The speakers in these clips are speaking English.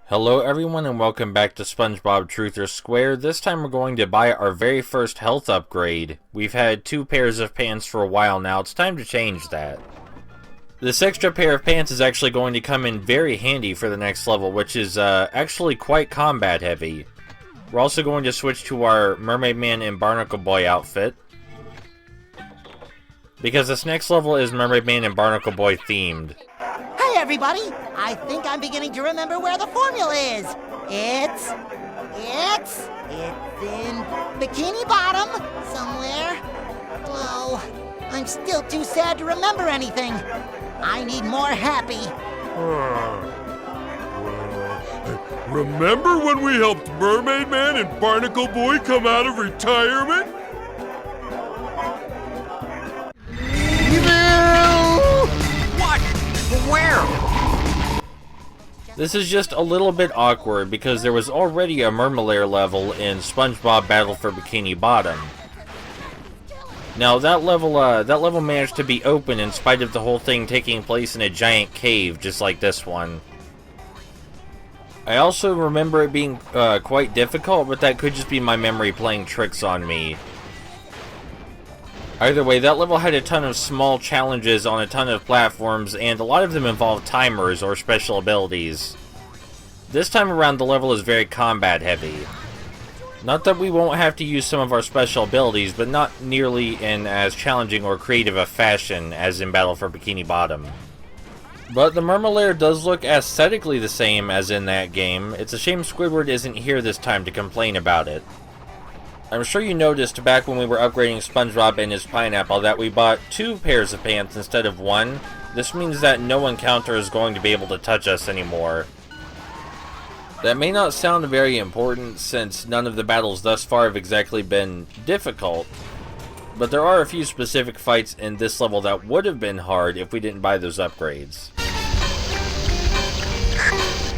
Hello everyone and welcome back to SpongeBob Truth or Square. This time we're going to buy our very first health upgrade. We've had 2 pairs of pants for a while now, it's time to change that. This extra pair of pants is actually going to come in very handy for the next level, which is actually quite combat heavy. We're also going to switch to our Mermaid Man and Barnacle Boy outfit, because this next level is Mermaid Man and Barnacle Boy themed. Hey everybody! I think I'm beginning to remember where the formula is. It's in Bikini Bottom somewhere. Oh, I'm still too sad to remember anything. I need more happy. Remember when we helped Mermaid Man and Barnacle Boy come out of retirement? What? Where? This is just a little bit awkward because there was already a Mermalair level in SpongeBob Battle for Bikini Bottom. Now that level managed to be open in spite of the whole thing taking place in a giant cave, just like this one. I also remember it being quite difficult, but that could just be my memory playing tricks on me. Either way, that level had a ton of small challenges on a ton of platforms, and a lot of them involved timers or special abilities. This time around, the level is very combat heavy. Not that we won't have to use some of our special abilities, but not nearly in as challenging or creative a fashion as in Battle for Bikini Bottom. But the Mermalair does look aesthetically the same as in that game. It's a shame Squidward isn't here this time to complain about it. I'm sure you noticed back when we were upgrading SpongeBob and his pineapple that we bought 2 pairs of pants instead of 1. This means that no encounter is going to be able to touch us anymore. That may not sound very important since none of the battles thus far have exactly been difficult, but there are a few specific fights in this level that would have been hard if we didn't buy those upgrades.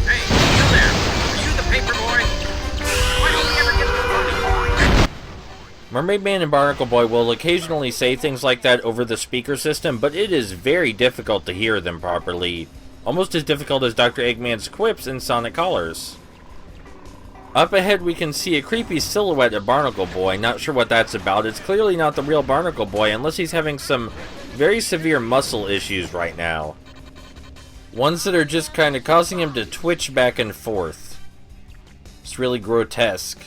Hey, you there? Are you the paper boy? Why don't we ever get to the funny? Mermaid Man and Barnacle Boy will occasionally say things like that over the speaker system, but it is very difficult to hear them properly. Almost as difficult as Dr. Eggman's quips in Sonic Colors. Up ahead we can see a creepy silhouette of Barnacle Boy, not sure what that's about. It's clearly not the real Barnacle Boy unless he's having some very severe muscle issues right now. Ones that are just kind of causing him to twitch back and forth. It's really grotesque.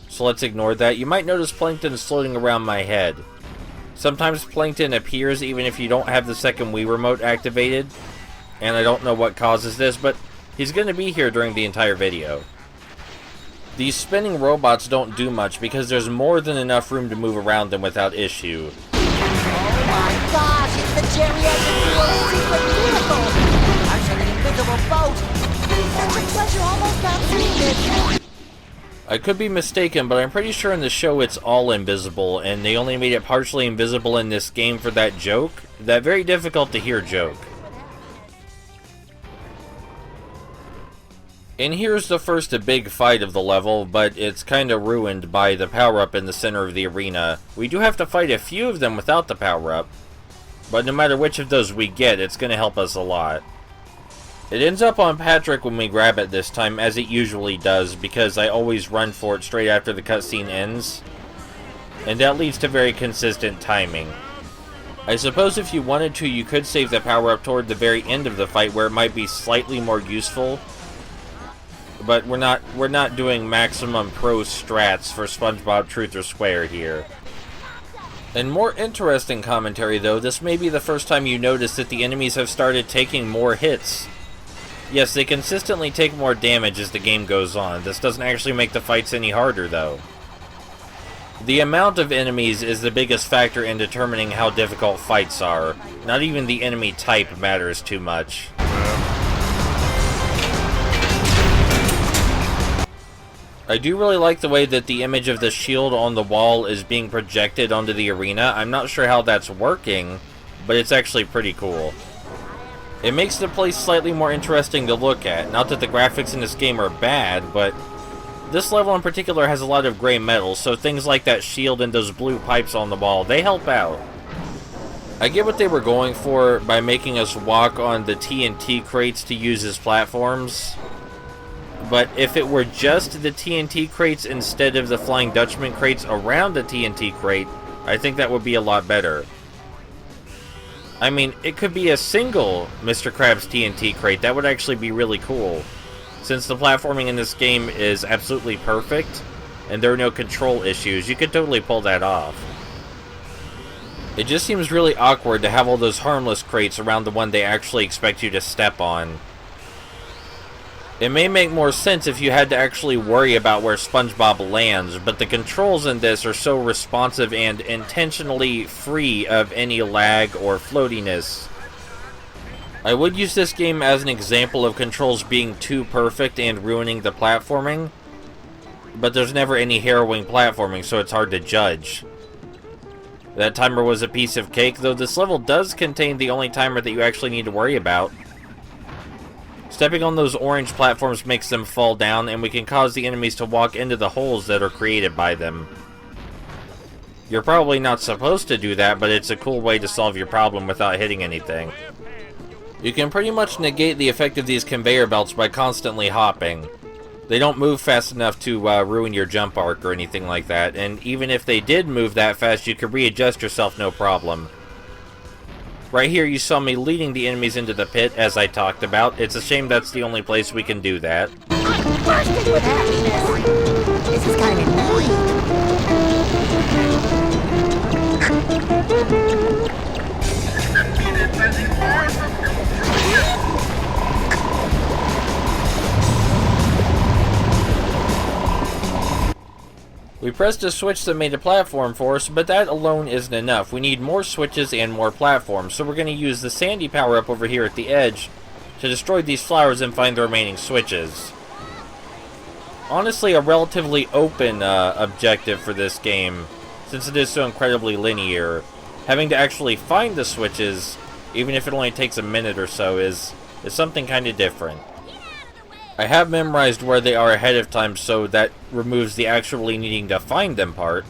So let's ignore that. You might notice Plankton is floating around my head. Sometimes Plankton appears even if you don't have the second Wii remote activated. And I don't know what causes this, but he's going to be here during the entire video. These spinning robots don't do much because there's more than enough room to move around them without issue. Oh my gosh, it's the geriatric duo's secret vehicle! Our invisible boat! Such a pleasure almost not seeing it! I could be mistaken, but I'm pretty sure in the show it's all invisible, and they only made it partially invisible in this game for that joke. That very difficult to hear joke. And here's the first big fight of the level, but it's kinda ruined by the power-up in the center of the arena. We do have to fight a few of them without the power-up, but no matter which of those we get, it's gonna help us a lot. It ends up on Patrick when we grab it this time, as it usually does, because I always run for it straight after the cutscene ends, and that leads to very consistent timing. I suppose if you wanted to, you could save the power-up toward the very end of the fight where it might be slightly more useful, but we're not doing maximum pro strats for SpongeBob Truth or Square here. In more interesting commentary though, this may be the first time you notice that the enemies have started taking more hits. Yes, they consistently take more damage as the game goes on. This doesn't actually make the fights any harder though. The amount of enemies is the biggest factor in determining how difficult fights are. Not even the enemy type matters too much. I do really like the way that the image of the shield on the wall is being projected onto the arena. I'm not sure how that's working, but it's actually pretty cool. It makes the place slightly more interesting to look at. Not that the graphics in this game are bad, but this level in particular has a lot of gray metal, so things like that shield and those blue pipes on the wall, they help out. I get what they were going for by making us walk on the TNT crates to use as platforms, but if it were just the TNT crates instead of the Flying Dutchman crates around the TNT crate, I think that would be a lot better. I mean, it could be a single Mr. Krabs TNT crate. That would actually be really cool. Since the platforming in this game is absolutely perfect, and there are no control issues, you could totally pull that off. It just seems really awkward to have all those harmless crates around the one they actually expect you to step on. It may make more sense if you had to actually worry about where SpongeBob lands, but the controls in this are so responsive and intentionally free of any lag or floatiness. I would use this game as an example of controls being too perfect and ruining the platforming, but there's never any harrowing platforming, so it's hard to judge. That timer was a piece of cake, though this level does contain the only timer that you actually need to worry about. Stepping on those orange platforms makes them fall down, and we can cause the enemies to walk into the holes that are created by them. You're probably not supposed to do that, but it's a cool way to solve your problem without hitting anything. You can pretty much negate the effect of these conveyor belts by constantly hopping. They don't move fast enough to ruin your jump arc or anything like that, and even if they did move that fast, you could readjust yourself no problem. Right here, you saw me leading the enemies into the pit, as I talked about. It's a shame that's the only place we can do that. I'm bursting with happiness. This is kind of We pressed a switch that made a platform for us, but that alone isn't enough. We need more switches and more platforms, so we're going to use the Sandy power-up over here at the edge to destroy these flowers and find the remaining switches. Honestly, a relatively open objective for this game, since it is so incredibly linear. Having to actually find the switches, even if it only takes a minute or so, is something kind of different. I have memorized where they are ahead of time, so that removes the actually needing to find them part,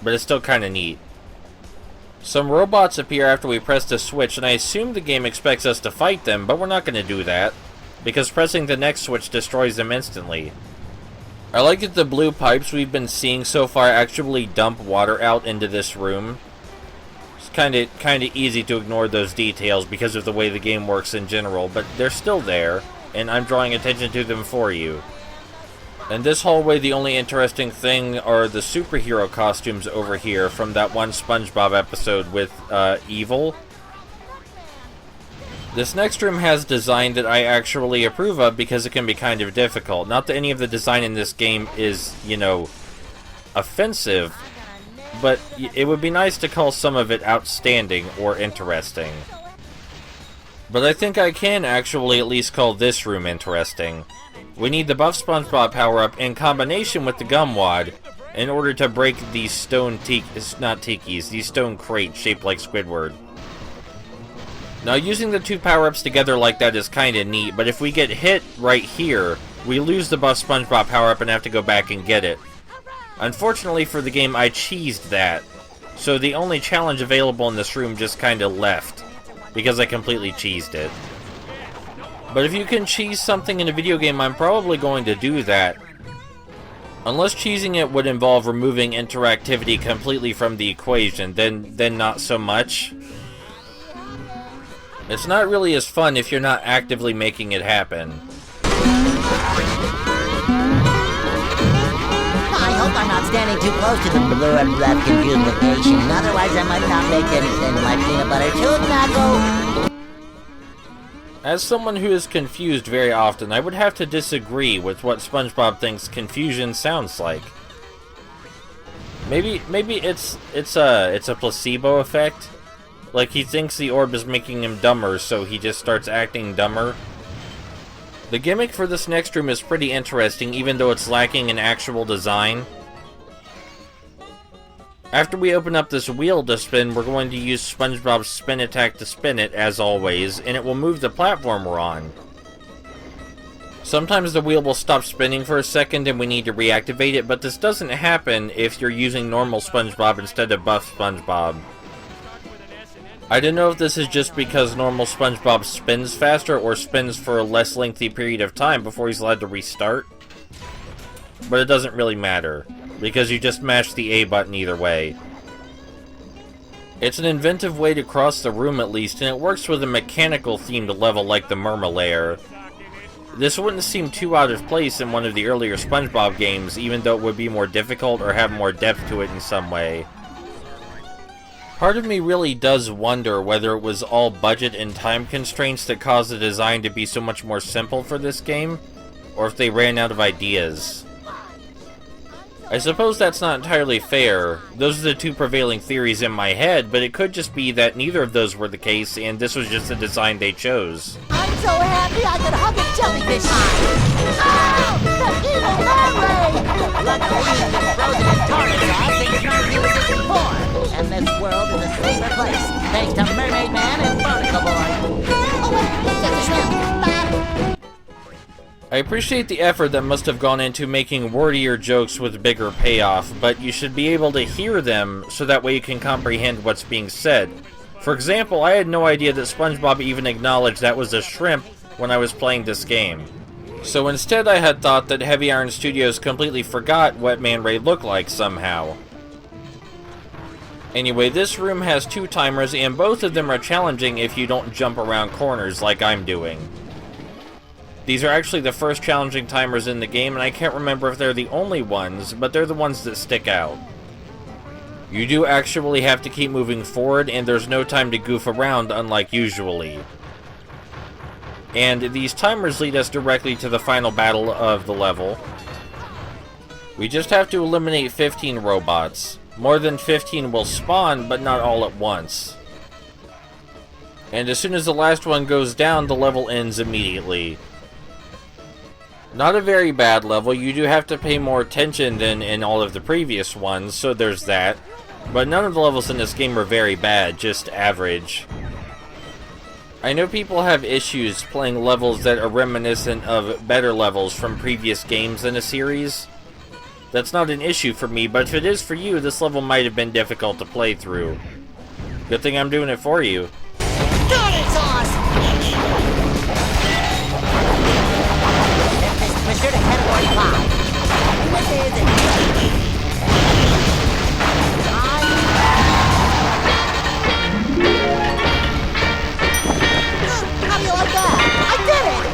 but it's still kind of neat. Some robots appear after we press the switch, and I assume the game expects us to fight them, but we're not going to do that, because pressing the next switch destroys them instantly. I like that the blue pipes we've been seeing so far actually dump water out into this room. It's kind of easy to ignore those details because of the way the game works in general, but they're still there, and I'm drawing attention to them for you. In this hallway, the only interesting thing are the superhero costumes over here from that one SpongeBob episode with Evil. This next room has design that I actually approve of because it can be kind of difficult. Not that any of the design in this game is, you know, offensive, but it would be nice to call some of it outstanding or interesting. But I think I can actually at least call this room interesting. We need the Buff SpongeBob power-up in combination with the gum wad in order to break these stone these stone crates shaped like Squidward. Now, using the two power-ups together like that is kind of neat, but if we get hit right here, we lose the Buff SpongeBob power-up and have to go back and get it. Unfortunately for the game, I cheesed that, so the only challenge available in this room just kind of left, because I completely cheesed it. But if you can cheese something in a video game, I'm probably going to do that. Unless cheesing it would involve removing interactivity completely from the equation, then not so much. It's not really as fun if you're not actively making it happen. I hope I'm not standing too close to the blue and red communication. Otherwise, I might not make anything like peanut butter tooth knuckle. As someone who is confused very often, I would have to disagree with what SpongeBob thinks confusion sounds like. Maybe it's a placebo effect. Like he thinks the orb is making him dumber, so he just starts acting dumber. The gimmick for this next room is pretty interesting, even though it's lacking in actual design. After we open up this wheel to spin, we're going to use SpongeBob's spin attack to spin it, as always, and it will move the platform we're on. Sometimes the wheel will stop spinning for a second and we need to reactivate it, but this doesn't happen if you're using normal SpongeBob instead of Buff SpongeBob. I don't know if this is just because normal SpongeBob spins faster or spins for a less lengthy period of time before he's allowed to restart. But it doesn't really matter, because you just mash the A button either way. It's an inventive way to cross the room at least, and it works with a mechanical themed level like the Mermalair. This wouldn't seem too out of place in one of the earlier SpongeBob games, even though it would be more difficult or have more depth to it in some way. Part of me really does wonder whether it was all budget and time constraints that caused the design to be so much more simple for this game, or if they ran out of ideas. I suppose that's not entirely fair. Those are the two prevailing theories in my head, but it could just be that neither of those were the case, and this was just the design they chose. I'm so happy I could hug a jellyfish. Oh! The evil mermaid! Luckily, he's been frozen in tartar sauce and turned to his form. And this world is a safer place, thanks to Mermaid Man and Barnacle Boy. Oh wait, it's just a shrimp. I appreciate the effort that must have gone into making wordier jokes with bigger payoff, but you should be able to hear them so that way you can comprehend what's being said. For example, I had no idea that SpongeBob even acknowledged that was a shrimp when I was playing this game. So instead I had thought that Heavy Iron Studios completely forgot what Man Ray looked like somehow. Anyway, this room has 2 timers, and both of them are challenging if you don't jump around corners like I'm doing. These are actually the first challenging timers in the game, and I can't remember if they're the only ones, but they're the ones that stick out. You do actually have to keep moving forward, and there's no time to goof around, unlike usually. And these timers lead us directly to the final battle of the level. We just have to eliminate 15 robots. More than 15 will spawn, but not all at once. And as soon as the last one goes down, the level ends immediately. Not a very bad level. You do have to pay more attention than in all of the previous ones, so there's that. But none of the levels in this game are very bad, just average. I know people have issues playing levels that are reminiscent of better levels from previous games in a series. That's not an issue for me, but if it is for you, this level might have been difficult to play through. Good thing I'm doing it for you. Tartar sauce! Twister to category 5. This is it. How do you like that? I did it!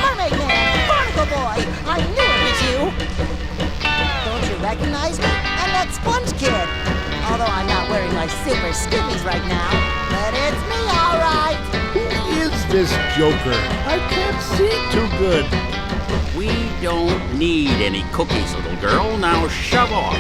Mermaid Man! Barnacle Boy! I knew it was you! Don't you recognize me? I'm that Sponge Kid. Although I'm not wearing my super skippies right now. But it's me, alright. Who is this joker? I can't see too good. We don't need any cookies, little girl. Now shove off.